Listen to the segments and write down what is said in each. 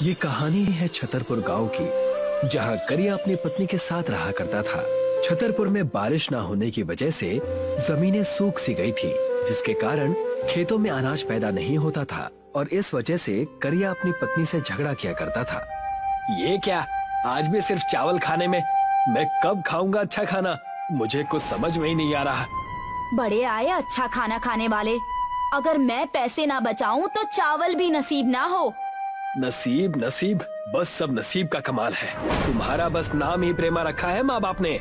ये कहानी है छतरपुर गांव की, जहां करिया अपनी पत्नी के साथ रहा करता था। छतरपुर में बारिश न होने की वजह से जमीनें सूख सी गई थी, जिसके कारण खेतों में अनाज पैदा नहीं होता था और इस वजह से करिया अपनी पत्नी से झगड़ा किया करता था। ये क्या, आज भी सिर्फ चावल खाने में? मैं कब खाऊंगा अच्छा खाना? मुझे कुछ समझ में ही नहीं आ रहा। बड़े आए अच्छा खाना खाने वाले। अगर मैं पैसे ना बचाऊं तो चावल भी नसीब ना हो। नसीब नसीब, बस सब नसीब का कमाल है। तुम्हारा बस नाम ही प्रेमा रखा है माँ बाप ने।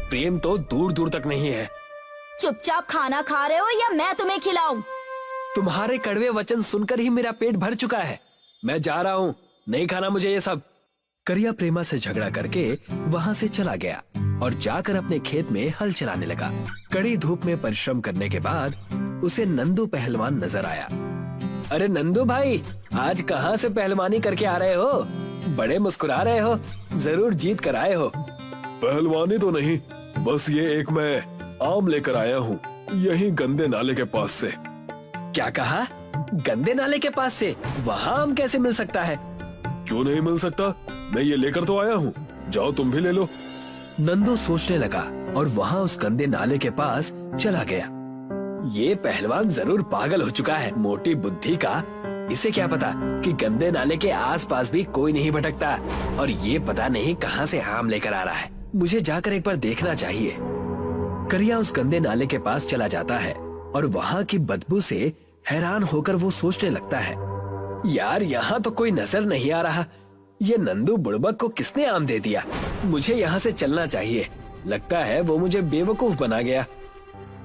प्रेम तो दूर दूर तक नहीं है। चुपचाप खाना खा रहे हो या मैं तुम्हें खिलाऊं? तुम्हारे कड़वे वचन सुनकर ही मेरा पेट भर चुका है। मैं जा रहा हूँ, नहीं खाना मुझे ये सब। करिया प्रेमा से झगड़ा करके वहाँ से चला गया और जाकर अपने खेत में हल चलाने लगा। कड़ी धूप में परिश्रम करने के बाद उसे नंदू पहलवान नजर आया। अरे नंदू भाई, आज कहाँ से पहलवानी करके आ रहे हो? बड़े मुस्कुरा रहे हो, जरूर जीत कर आए हो। पहलवानी तो नहीं, बस ये एक मैं आम लेकर आया हूँ, यही गंदे नाले के पास से। क्या कहा? गंदे नाले के पास से? वहाँ आम कैसे मिल सकता है? क्यों नहीं मिल सकता, मैं ये लेकर तो आया हूँ, जाओ तुम भी ले लो। नंदू सोचने लगा और वहाँ उस गंदे नाले के पास चला गया। ये पहलवान जरूर पागल हो चुका है, मोटी बुद्धि का। इसे क्या पता कि गंदे नाले के आसपास भी कोई नहीं भटकता और ये पता नहीं कहाँ से आम लेकर आ रहा है। मुझे जाकर एक बार देखना चाहिए। करिया उस गंदे नाले के पास चला जाता है और वहाँ की बदबू से हैरान होकर वो सोचने लगता है, यार यहाँ तो कोई नजर नहीं आ रहा। ये नंदू बुड़बक को किसने आम दे दिया? मुझे यहाँ से चलना चाहिए। लगता है वो मुझे बेवकूफ बना गया।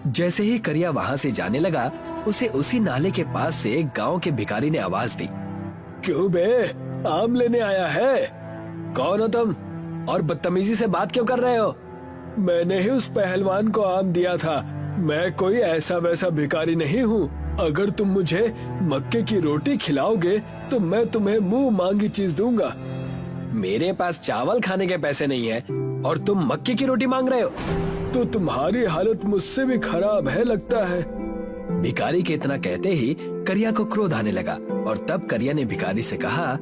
जैसे ही करिया वहाँ से जाने लगा, उसे उसी नाले के पास से एक गांव के भिखारी ने आवाज दी। क्यों बे, आम लेने आया है? कौन हो तुम और बदतमीजी से बात क्यों कर रहे हो? मैंने ही उस पहलवान को आम दिया था, मैं कोई ऐसा वैसा भिखारी नहीं हूँ। अगर तुम मुझे मक्के की रोटी खिलाओगे तो मैं तुम्हें मुंह मांगी चीज दूंगा। मेरे पास चावल खाने के पैसे नहीं है और तुम मक्के की रोटी मांग रहे हो? तो तुम्हारी हालत मुझसे भी खराब है लगता है। भिखारी के इतना कहते ही करिया को क्रोध आने लगा और तब करिया ने भिखारी से कहा,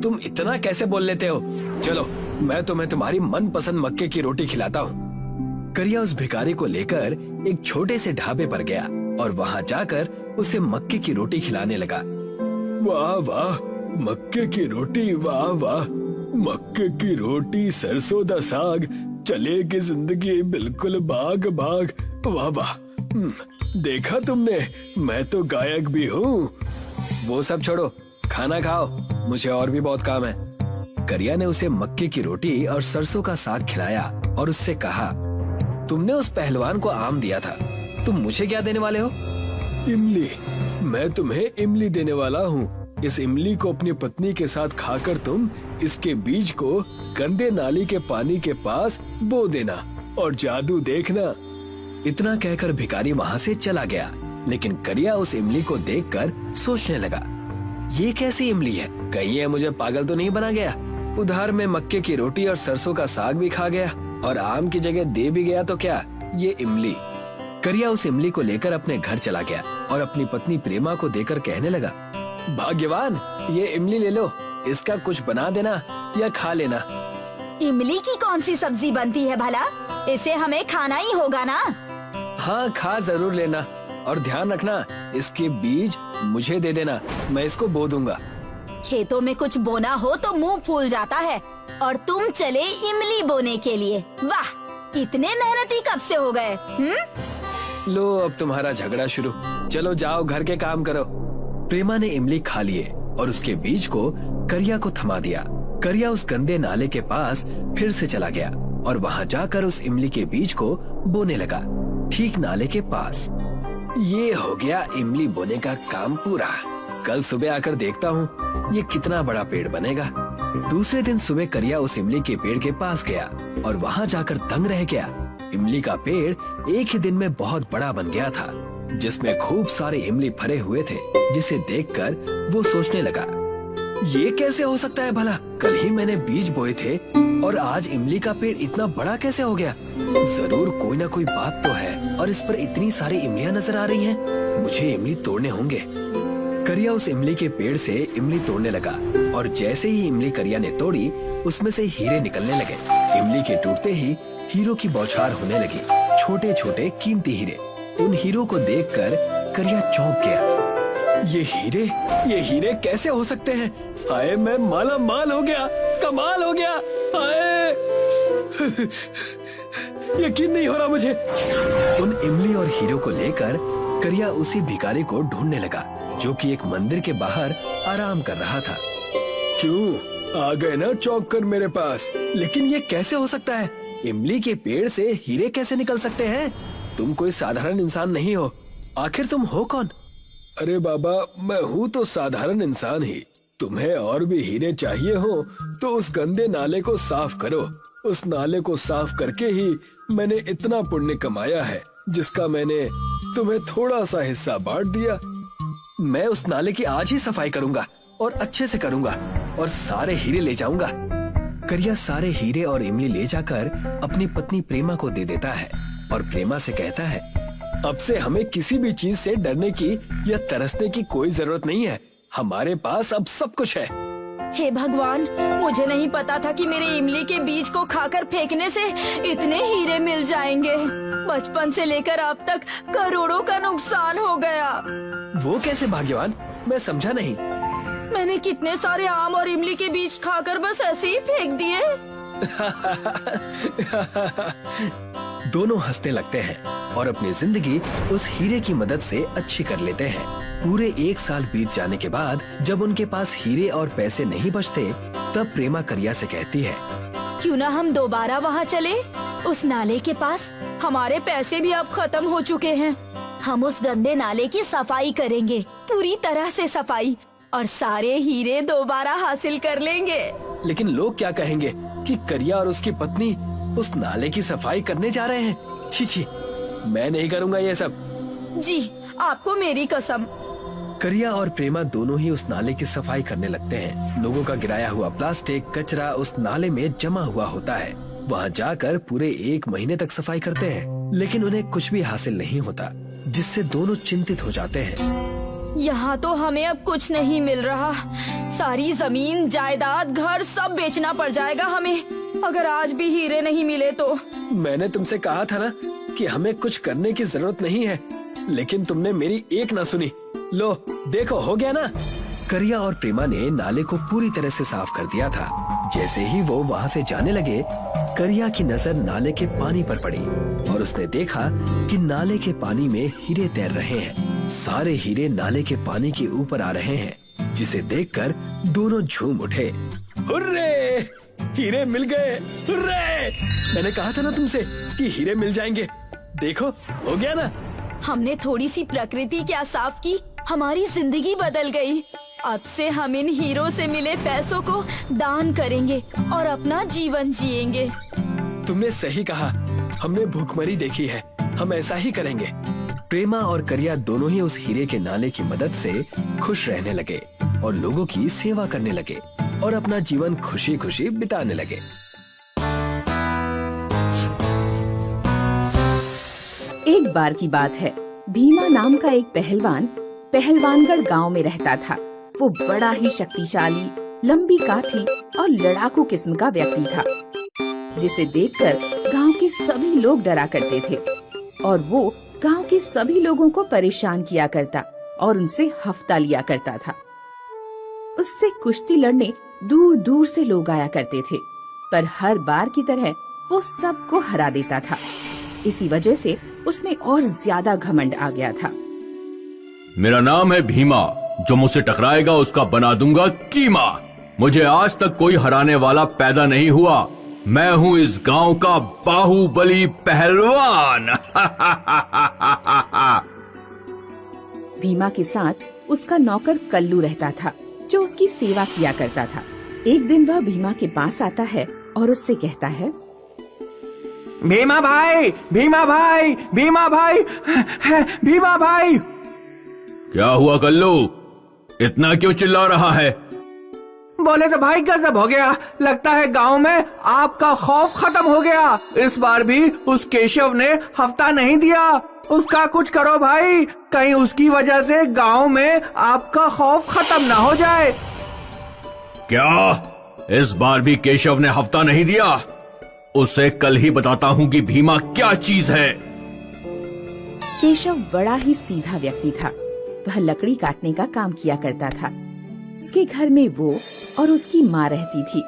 तुम इतना कैसे बोल लेते हो? चलो मैं तुम्हें तुम्हारी मनपसंद मक्के की रोटी खिलाता हूँ। करिया उस भिखारी को लेकर एक छोटे से ढाबे पर गया और वहाँ जाकर उसे मक्के की रोटी खिलाने लगा। वाह वाह, मक्के की रोटी, वाह वाह, मक्के की रोटी, सरसों दा साग, चलेगी जिंदगी बिल्कुल बाग बाग, वाह वाह। देखा तुमने, मैं तो गायक भी हूँ। वो सब छोड़ो, खाना खाओ, मुझे और भी बहुत काम है। करिया ने उसे मक्के की रोटी और सरसों का साग खिलाया और उससे कहा, तुमने उस पहलवान को आम दिया था, तुम मुझे क्या देने वाले हो? इमली, मैं तुम्हें इमली देने वाला हूँ। इस इमली को अपनी पत्नी के साथ खाकर तुम इसके बीज को गंदे नाली के पानी के पास बो देना और जादू देखना। इतना कहकर भिखारी वहाँ से चला गया, लेकिन करिया उस इमली को देखकर सोचने लगा, ये कैसी इमली है? कहीं ये मुझे पागल तो नहीं बना गया? उधार में मक्के की रोटी और सरसों का साग भी खा गया और आम की जगह दे भी गया तो क्या ये इमली? करिया उस इमली को लेकर अपने घर चला गया और अपनी पत्नी प्रेमा को देकर कहने लगा, भाग्यवान, ये इमली ले लो, इसका कुछ बना देना या खा लेना। इमली की कौन सी सब्जी बनती है भला? इसे हमें खाना ही होगा ना? हाँ, खा जरूर लेना और ध्यान रखना, इसके बीज मुझे दे देना, मैं इसको बो दूंगा। खेतों में कुछ बोना हो तो मुंह फूल जाता है और तुम चले इमली बोने के लिए। वाह, इतने मेहनती कब से हो गए? लो अब तुम्हारा झगड़ा शुरू। चलो जाओ घर के काम करो। प्रेमा ने इमली खा लिए और उसके बीज को करिया को थमा दिया। करिया उस गंदे नाले के पास फिर से चला गया और वहाँ जाकर उस इमली के बीज को बोने लगा, ठीक नाले के पास। ये हो गया इमली बोने का काम पूरा। कल सुबह आकर देखता हूँ ये कितना बड़ा पेड़ बनेगा। दूसरे दिन सुबह करिया उस इमली के पेड़ के पास गया और वहाँ जाकर दंग रह गया। इमली का पेड़ एक ही दिन में बहुत बड़ा बन गया था, जिसमें खूब सारे इमली फरे हुए थे, जिसे देखकर वो सोचने लगा, ये कैसे हो सकता है भला? कल ही मैंने बीज बोए थे और आज इमली का पेड़ इतना बड़ा कैसे हो गया? जरूर कोई ना कोई बात तो है और इस पर इतनी सारी इमलियां नजर आ रही हैं। मुझे इमली तोड़ने होंगे। करिया उस इमली के पेड़ से इमली तोड़ने लगा और जैसे ही इमली करिया ने तोड़ी उसमें से हीरे निकलने लगे। इमली के टूटते ही हीरो की बौछार होने लगी, छोटे छोटे कीमती हीरे। उन हीरो को देखकर करिया चौंक गया। ये हीरे कैसे हो सकते हैं? हाय, मैं माला माल हो गया, कमाल हो गया। हाय यकीन नहीं हो रहा मुझे। उन इमली और हीरो को लेकर करिया उसी भिखारी को ढूंढने लगा जो कि एक मंदिर के बाहर आराम कर रहा था। क्यों आ गए ना चौंक कर मेरे पास? लेकिन ये कैसे हो सकता है? इमली के पेड़ से हीरे कैसे निकल सकते हैं? तुम कोई साधारण इंसान नहीं हो, आखिर तुम हो कौन? अरे बाबा, मैं हूँ तो साधारण इंसान ही। तुम्हें और भी हीरे चाहिए हो तो उस गंदे नाले को साफ करो। उस नाले को साफ करके ही मैंने इतना पुण्य कमाया है जिसका मैंने तुम्हें थोड़ा सा हिस्सा बांट दिया। मैं उस नाले की आज ही सफाई करूंगा और अच्छे से करूंगा और सारे हीरे ले जाऊंगा। करिया सारे हीरे और इमली ले जाकर अपनी पत्नी प्रेमा को दे देता है और प्रेमा से कहता है, अब से हमें किसी भी चीज से डरने की या तरसने की कोई जरूरत नहीं है। हमारे पास अब सब कुछ है। हे भगवान, मुझे नहीं पता था कि मेरे इमली के बीज को खाकर फेंकने से इतने हीरे मिल जाएंगे। बचपन से लेकर अब तक करोड़ों का नुकसान हो गया। वो कैसे भाग्यवान? मैं समझा नहीं। मैंने कितने सारे आम और इमली के बीज खाकर बस ऐसे ही फेंक दिए। दोनों हंसने लगते हैं और अपनी जिंदगी उस हीरे की मदद से अच्छी कर लेते हैं। पूरे 1 साल बीत जाने के बाद जब उनके पास हीरे और पैसे नहीं बचते, तब प्रेमा करिया से कहती है, क्यों ना हम दोबारा वहाँ चले, उस नाले के पास। हमारे पैसे भी अब खत्म हो चुके हैं। हम उस गंदे नाले की सफाई करेंगे, पूरी तरह से सफाई, और सारे हीरे दोबारा हासिल कर लेंगे। लेकिन लोग क्या कहेंगे कि करिया और उसकी पत्नी उस नाले की सफाई करने जा रहे हैं? छी छी, मैं नहीं करूँगा ये सब। जी, आपको मेरी कसम। करिया और प्रेमा दोनों ही उस नाले की सफाई करने लगते हैं। लोगों का गिराया हुआ प्लास्टिक कचरा उस नाले में जमा हुआ होता है। वहाँ जाकर पूरे 1 महीने तक सफाई करते हैं, लेकिन उन्हें कुछ भी हासिल नहीं होता, जिससे दोनों चिंतित हो जाते हैं। यहाँ तो हमें अब कुछ नहीं मिल रहा। सारी जमीन, जायदाद, घर सब बेचना पड़ जाएगा हमें, अगर आज भी हीरे नहीं मिले तो। मैंने तुमसे कहा था ना कि हमें कुछ करने की जरूरत नहीं है, लेकिन तुमने मेरी एक ना सुनी। लो देखो, हो गया ना। करिया और प्रेमा ने नाले को पूरी तरह से साफ कर दिया था। जैसे ही वो वहाँ से जाने लगे, करिया की नजर नाले के पानी पर पड़ी और उसने देखा कि नाले के पानी में हीरे तैर रहे हैं। सारे हीरे नाले के पानी के ऊपर आ रहे हैं, जिसे देखकर दोनों झूम उठे। हुर्रे! हीरे मिल गए! हुर्रे! मैंने कहा था ना तुमसे कि हीरे मिल जाएंगे। देखो, हो गया ना। हमने थोड़ी सी प्रकृति क्या साफ की, हमारी जिंदगी बदल गई। अब से हम इन हीरो से मिले पैसों को दान करेंगे और अपना जीवन जिएंगे। तुमने सही कहा, हमने भूखमरी देखी है, हम ऐसा ही करेंगे। प्रेमा और करिया दोनों ही उस हीरे के नाले की मदद से खुश रहने लगे और लोगों की सेवा करने लगे और अपना जीवन खुशी खुशी बिताने लगे। एक बार की बात है, भीमा नाम का एक पहलवान पहलवानगढ़ गांव में रहता था। वो बड़ा ही शक्तिशाली, लंबी काठी और लड़ाकू किस्म का व्यक्ति था, जिसे देखकर गांव के सभी लोग डरा करते थे और वो गांव के सभी लोगों को परेशान किया करता और उनसे हफ्ता लिया करता था। उससे कुश्ती लड़ने दूर दूर से लोग आया करते थे, पर हर बार की तरह वो सबको हरा देता था। इसी वजह से उसमें और ज्यादा घमंड आ गया था। मेरा नाम है भीमा, जो मुझसे टकराएगा उसका बना दूंगा कीमा। मुझे आज तक कोई हराने वाला पैदा नहीं हुआ। मैं हूँ इस गांव का बाहुबली पहलवान। भीमा के साथ उसका नौकर कल्लू रहता था, जो उसकी सेवा किया करता था। एक दिन वह भीमा के पास आता है और उससे कहता है, भीमा भाई, भीमा भाई, भीमा भाई, भीमा भाई। क्या हुआ कल्लू, इतना क्यों चिल्ला रहा है? बोले तो भाई गजब हो गया, लगता है गांव में आपका खौफ खत्म हो गया। इस बार भी उस केशव ने हफ्ता नहीं दिया। उसका कुछ करो भाई, कहीं उसकी वजह से गांव में आपका खौफ खत्म ना हो जाए। क्या इस बार भी केशव ने हफ्ता नहीं दिया? उसे कल ही बताता हूँ कि भीमा क्या चीज है। केशव बड़ा ही सीधा व्यक्ति था। वह लकड़ी काटने का काम किया करता था। उसके घर में वो और उसकी माँ रहती थी।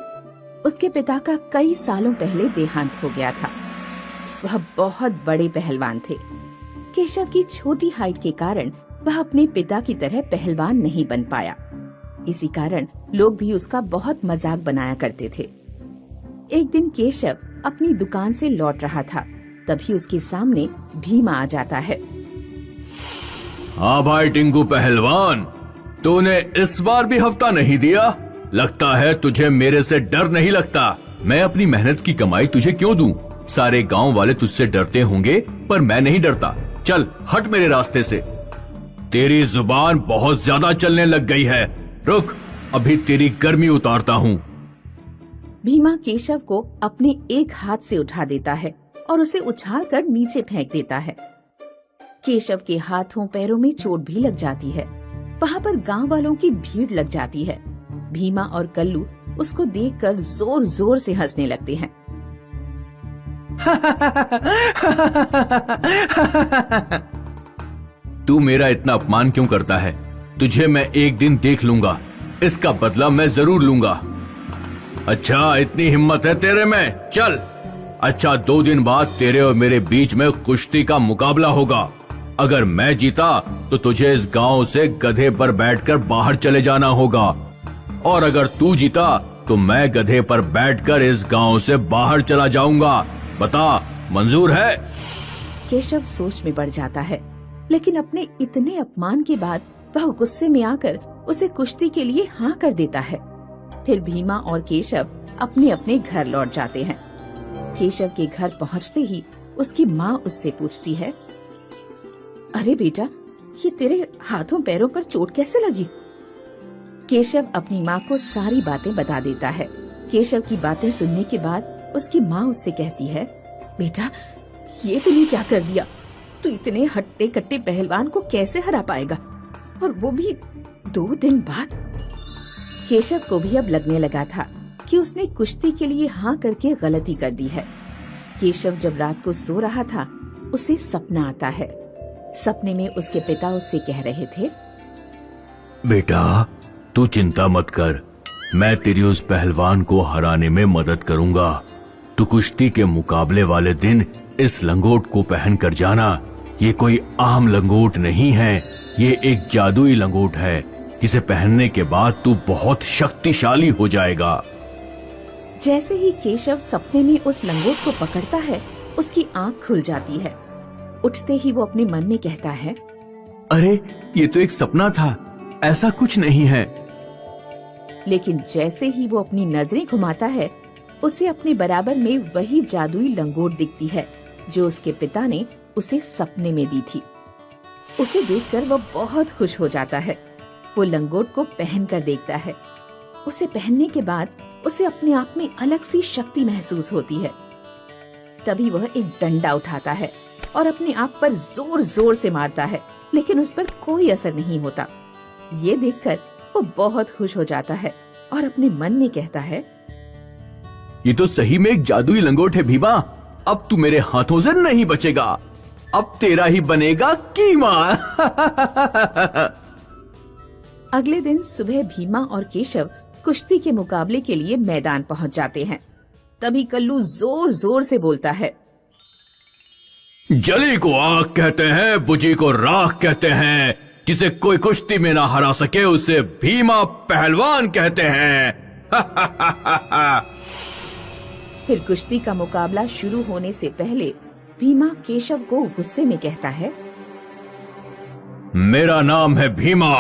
उसके पिता का कई सालों पहले देहांत हो गया था। वह बहुत बड़े पहलवान थे। केशव की छोटी हाइट के कारण वह अपने पिता की तरह पहलवान नहीं बन पाया। इसी कारण लोग भी उसका बहुत मजाक बनाया करते थे। एक दिन केशव अपनी दुकान से लौट रहा था, तभी उसके सामने भीमा आ जाता है। हाँ भाई टिंकू पहलवान, तूने इस बार भी हफ्ता नहीं दिया। लगता है तुझे मेरे से डर नहीं लगता। मैं अपनी मेहनत की कमाई तुझे क्यों दूं? सारे गांव वाले तुझसे डरते होंगे, पर मैं नहीं डरता। चल हट मेरे रास्ते से। तेरी जुबान बहुत ज्यादा चलने लग गई है। रुक, अभी तेरी गर्मी उतारता हूँ। भीमा केशव को अपने एक हाथ से उठा देता है और उसे उछालकर नीचे फेंक देता है। केशव के हाथों पैरों में चोट भी लग जाती है। वहाँ पर गांव वालों की भीड़ लग जाती है। भीमा और कल्लू उसको देखकर जोर जोर से हंसने लगते हैं। तू मेरा इतना अपमान क्यों करता है? तुझे मैं एक दिन देख लूंगा, इसका बदला मैं जरूर लूंगा। अच्छा, इतनी हिम्मत है तेरे में? चल। अच्छा, 2 दिन बाद तेरे और मेरे बीच में कुश्ती का मुकाबला होगा। अगर मैं जीता तो तुझे इस गांव से गधे पर बैठकर बाहर चले जाना होगा, और अगर तू जीता तो मैं गधे पर बैठकर इस गांव से बाहर चला जाऊंगा। बता, मंजूर है? केशव सोच में पड़ जाता है, लेकिन अपने इतने अपमान के बाद वह गुस्से में आकर उसे कुश्ती के लिए हाँ कर देता है। फिर भीमा और केशव अपने अपने घर लौट जाते हैं। केशव के घर पहुंचते ही उसकी माँ उससे पूछती है, अरे बेटा, ये तेरे हाथों पैरों पर चोट कैसे लगी? केशव अपनी माँ को सारी बातें बता देता है। केशव की बातें सुनने के बाद उसकी माँ उससे कहती है, बेटा, ये तूने क्या कर दिया? तू इतने हट्टे कट्टे पहलवान को कैसे हरा पाएगा, और वो भी 2 दिन बाद? केशव को भी अब लगने लगा था कि उसने कुश्ती के लिए हाँ करके गलती कर दी है। केशव जब रात को सो रहा था, उसे सपना आता है। सपने में उसके पिता उससे कह रहे थे, बेटा, तू चिंता मत कर, मैं तेरी उस पहलवान को हराने में मदद करूंगा। तू कुश्ती के मुकाबले वाले दिन इस लंगोट को पहन कर जाना। ये कोई आम लंगोट नहीं है, ये एक जादुई लंगोट है, जिसे पहनने के बाद तू बहुत शक्तिशाली हो जाएगा। जैसे ही केशव सपने में उस लंगोट को पकड़ता है, उसकी आंख खुल जाती है। उठते ही वो अपने मन में कहता है, अरे, ये तो एक सपना था, ऐसा कुछ नहीं है। लेकिन जैसे ही वो अपनी नजरें घुमाता है, उसे अपने बराबर में वही जादुई लंगोट दिखती है जो उसके पिता ने उसे सपने में दी थी। उसे देखकर वो बहुत खुश हो जाता है। वो लंगोट को पहन कर देखता है। उसे पहनने के बाद उसे अपने आप में अलग सी शक्ति महसूस होती है। तभी वह एक डंडा उठाता है और अपने आप पर जोर जोर से मारता है, लेकिन उस पर कोई असर नहीं होता। ये देखकर वो बहुत खुश हो जाता है और अपने मन में कहता है, ये तो सही में एक जादुई लंगोट है भीमा। अब तू मेरे हाथों से नहीं बचेगा, अब तेरा ही बनेगा कीमा। अगले दिन सुबह भीमा और केशव कुश्ती के मुकाबले के लिए मैदान पहुंच जाते हैं। तभी कल्लू जोर जोर से बोलता है, जली को आग कहते हैं, बुझी को राख कहते हैं। जिसे कोई कुश्ती में ना हरा सके उसे भीमा पहलवान कहते हैं। फिर कुश्ती का मुकाबला शुरू होने से पहले भीमा केशव को गुस्से में कहता है, मेरा नाम है भीमा,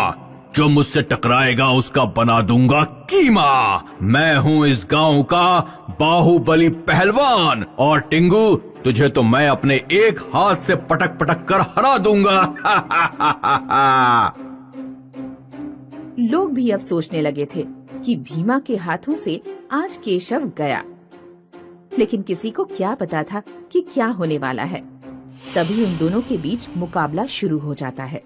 जो मुझसे टकराएगा उसका बना दूंगा कीमा। मैं हूँ इस गांव का बाहुबली पहलवान, और टिंगू, तुझे तो मैं अपने एक हाथ से पटक पटक कर हरा दूंगा। लोग भी अब सोचने लगे थे कि भीमा के हाथों से आज केशव गया, लेकिन किसी को क्या पता था कि क्या होने वाला है। तभी उन दोनों के बीच मुकाबला शुरू हो जाता है।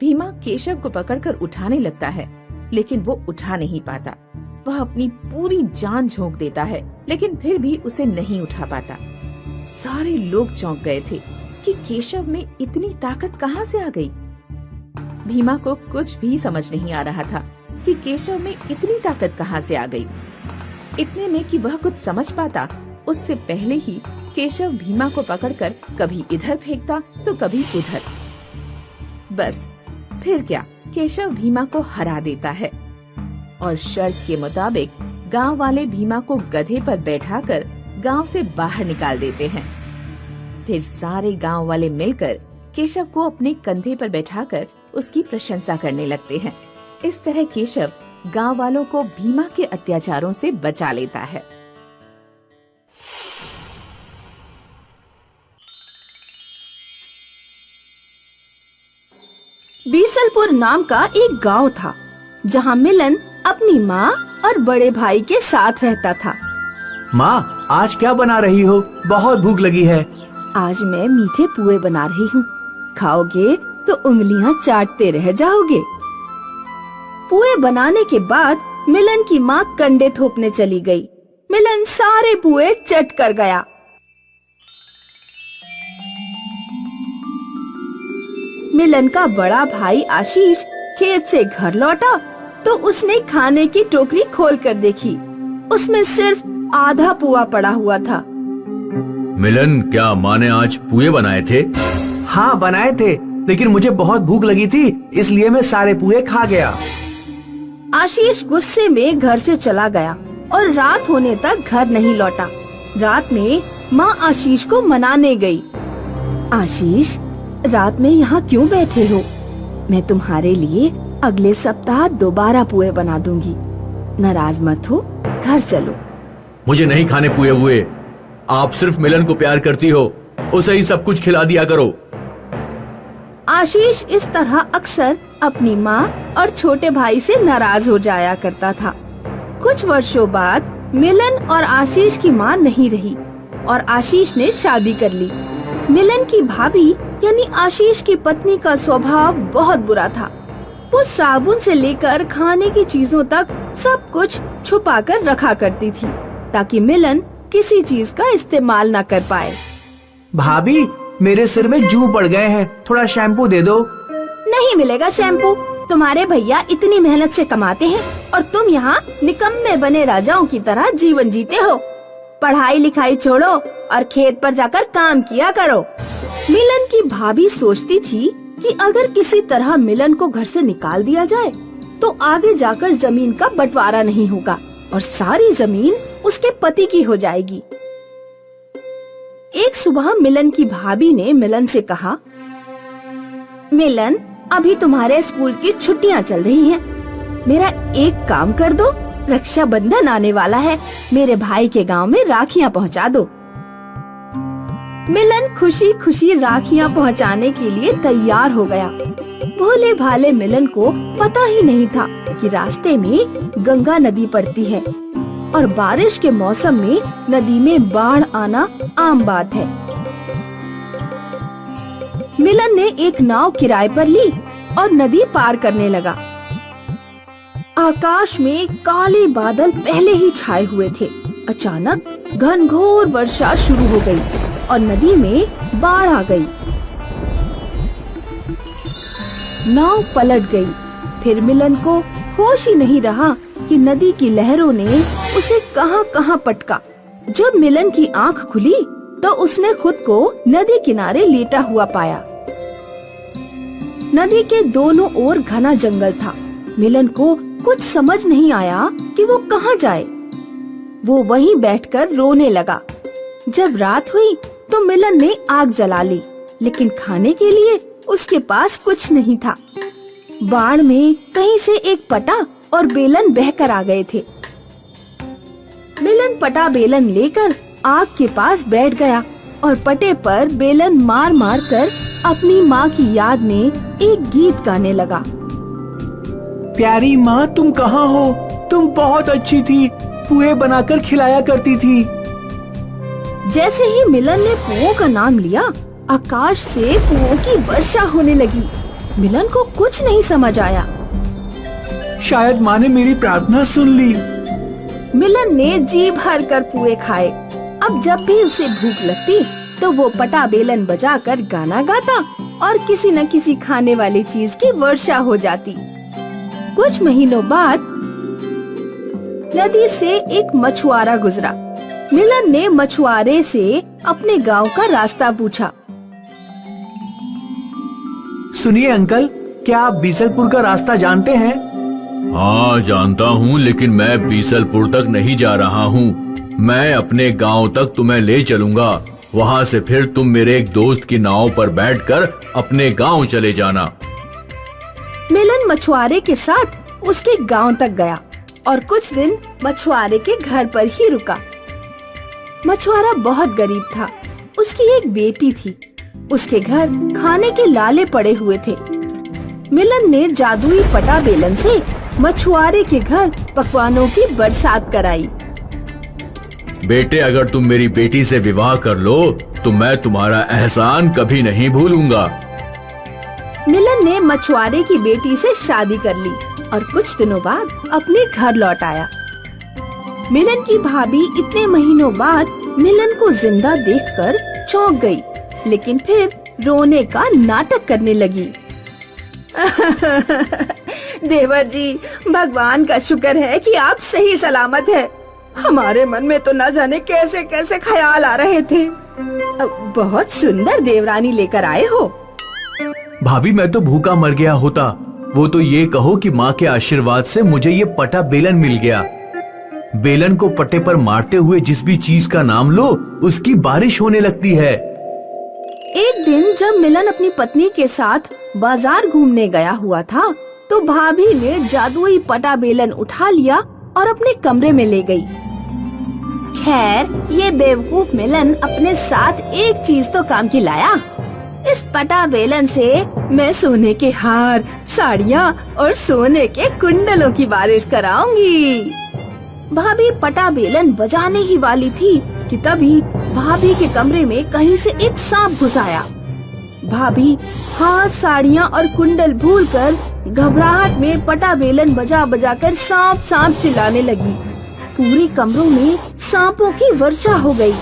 भीमा केशव को पकड़कर उठाने लगता है, लेकिन वो उठा नहीं पाता। वह अपनी पूरी जान झोंक देता है, लेकिन फिर भी उसे नहीं उठा पाता। सारे लोग चौंक गए थे कि केशव में इतनी ताकत कहाँ से आ गई। भीमा को कुछ भी समझ नहीं आ रहा था कि केशव में इतनी ताकत कहाँ से आ गई। इतने में कि वह कुछ समझ पाता, उससे पहले ही केशव भीमा को पकड़कर कभी इधर फेंकता तो कभी उधर। बस फिर क्या, केशव भीमा को हरा देता है और शर्त के मुताबिक गांव वाले भीमा को गधे पर बैठाकर गांव से बाहर निकाल देते हैं। फिर सारे गांव वाले मिलकर केशव को अपने कंधे पर बैठाकर उसकी प्रशंसा करने लगते हैं। इस तरह केशव गांव वालों को भीमा के अत्याचारों से बचा लेता है। बीसलपुर नाम का एक गांव था, जहां मिलन अपनी माँ और बड़े भाई के साथ रहता था। माँ, आज क्या बना रही हो? बहुत भूख लगी है। आज मैं मीठे पुए बना रही हूँ, खाओगे तो उंगलियाँ चाटते रह जाओगे। पुए बनाने के बाद मिलन की माँ कंडे थोपने चली गई। मिलन सारे पुए चट कर गया। मिलन का बड़ा भाई आशीष खेत से घर लौटा तो उसने खाने की टोकरी खोल कर देखी। उसमें सिर्फ आधा पुआ पड़ा हुआ था। मिलन, क्या माँ ने आज पुए बनाए थे? हाँ, बनाए थे, लेकिन मुझे बहुत भूख लगी थी, इसलिए मैं सारे पुए खा गया। आशीष गुस्से में घर से चला गया और रात होने तक घर नहीं लौटा। रात में माँ आशीष को मनाने गई। आशीष, रात में यहाँ क्यों बैठे हो? मैं तुम्हारे लिए अगले सप्ताह दोबारा पुए बना दूंगी। नाराज मत हो, घर चलो। मुझे नहीं खाने पुए हुए। आप सिर्फ मिलन को प्यार करती हो, उसे ही सब कुछ खिला दिया करो। आशीष इस तरह अक्सर अपनी माँ और छोटे भाई से नाराज हो जाया करता था। कुछ वर्षों बाद मिलन और आशीष की माँ नहीं रही और आशीष ने शादी कर ली। मिलन की भाभी यानी आशीष की पत्नी का स्वभाव बहुत बुरा था। वो साबुन से लेकर खाने की चीजों तक सब कुछ छुपा कर रखा करती थी, ताकि मिलन किसी चीज का इस्तेमाल न कर पाए। भाभी, मेरे सिर में जू पड़ गए हैं, थोड़ा शैम्पू दे दो। नहीं मिलेगा शैम्पू। तुम्हारे भैया इतनी मेहनत से कमाते हैं और तुम यहाँ निकम्मे बने राजाओं की तरह जीवन जीते हो। पढ़ाई लिखाई छोड़ो और खेत पर जाकर काम किया करो। मिलन की भाभी सोचती थी कि अगर किसी तरह मिलन को घर से निकाल दिया जाए तो आगे जाकर जमीन का बंटवारा नहीं होगा और सारी जमीन उसके पति की हो जाएगी। एक सुबह मिलन की भाभी ने मिलन से कहा, मिलन, अभी तुम्हारे स्कूल की छुट्टियां चल रही हैं। मेरा एक काम कर दो, रक्षाबंधन आने वाला है, मेरे भाई के गांव में राखियां पहुंचा दो। मिलन खुशी खुशी राखियां पहुंचाने के लिए तैयार हो गया। भोले भाले मिलन को पता ही नहीं था कि रास्ते में गंगा नदी पड़ती है और बारिश के मौसम में नदी में बाढ़ आना आम बात है। मिलन ने एक नाव किराए पर ली और नदी पार करने लगा। आकाश में काले बादल पहले ही छाए हुए थे। अचानक घनघोर वर्षा शुरू हो गई और नदी में बाढ़ आ गई। नाव पलट गई। फिर मिलन को होश ही नहीं रहा कि नदी की लहरों ने उसे कहां-कहां पटका। जब मिलन की आंख खुली तो उसने खुद को नदी किनारे लेटा हुआ पाया। नदी के दोनों ओर घना जंगल था। मिलन को कुछ समझ नहीं आया कि वो कहाँ जाए। वो वहीं बैठकर रोने लगा। जब रात हुई तो मिलन ने आग जला ली, लेकिन खाने के लिए उसके पास कुछ नहीं था। बाढ़ में कहीं से एक पटा और बेलन बहकर आ गए थे। मिलन पटा बेलन लेकर आग के पास बैठ गया और पटे पर बेलन मार मार कर अपनी माँ की याद में एक गीत गाने लगा। प्यारी माँ, तुम कहाँ हो? तुम बहुत अच्छी थी, पुए बनाकर खिलाया करती थी। जैसे ही मिलन ने पुओं का नाम लिया, आकाश से पुओं की वर्षा होने लगी। मिलन को कुछ नहीं समझ आया। शायद माँ ने मेरी प्रार्थना सुन ली। मिलन ने जी भर कर पुए खाए। अब जब भी उसे भूख लगती तो वो पटा बेलन बजाकर गाना गाता और किसी न किसी खाने वाली चीज की वर्षा हो जाती। कुछ महीनों बाद नदी से एक मछुआरा गुजरा। मिलन ने मछुआरे से अपने गांव का रास्ता पूछा। सुनिए अंकल, क्या आप बीसलपुर का रास्ता जानते हैं? हाँ जानता हूँ, लेकिन मैं बीसलपुर तक नहीं जा रहा हूँ। मैं अपने गांव तक तुम्हें ले चलूंगा। वहाँ से फिर तुम मेरे एक दोस्त की नाव पर बैठकर अपने गांव चले जाना। मिलन मछुआरे के साथ उसके गांव तक गया और कुछ दिन मछुआरे के घर पर ही रुका। मछुआरा बहुत गरीब था। उसकी एक बेटी थी। उसके घर खाने के लाले पड़े हुए थे। मिलन ने जादुई पटा बेलन से मछुआरे के घर पकवानों की बरसात कराई। बेटे, अगर तुम मेरी बेटी से विवाह कर लो तो मैं तुम्हारा एहसान कभी नहीं भूलूंगा। मिलन ने मछुआरे की बेटी से शादी कर ली और कुछ दिनों बाद अपने घर लौट आया। मिलन की भाभी इतने महीनों बाद मिलन को जिंदा देखकर चौंक गई, लेकिन फिर रोने का नाटक करने लगी। देवर जी, भगवान का शुक्र है कि आप सही सलामत हैं। हमारे मन में तो न जाने कैसे कैसे ख्याल आ रहे थे। बहुत सुंदर देवरानी लेकर आए हो। भाभी, मैं तो भूखा मर गया होता। वो तो ये कहो कि माँ के आशीर्वाद से मुझे ये पटा बेलन मिल गया। बेलन को पट्टे पर मारते हुए जिस भी चीज का नाम लो उसकी बारिश होने लगती है। एक दिन जब मिलन अपनी पत्नी के साथ बाजार घूमने गया हुआ था तो भाभी ने जादुई पटा बेलन उठा लिया और अपने कमरे में ले गई। खैर, ये बेवकूफ मिलन अपने साथ एक चीज तो काम की लाया। इस पटा बेलन से मैं सोने के हार, साड़ियाँ और सोने के कुंडलों की बारिश कराऊंगी। भाभी पटा बेलन बजाने ही वाली थी कि तभी भाभी के कमरे में कहीं से एक सांप घुस आया। भाभी हार, साड़ियाँ और कुंडल भूलकर घबराहट में पटा बेलन बजा बजा कर सांप सांप चिल्लाने लगी। पूरे कमरों में सांपों की वर्षा हो गई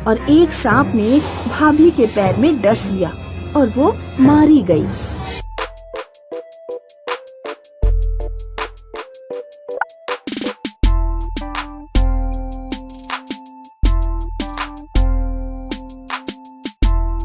और एक सांप ने भाभी के पैर में डस लिया और वो मारी गई।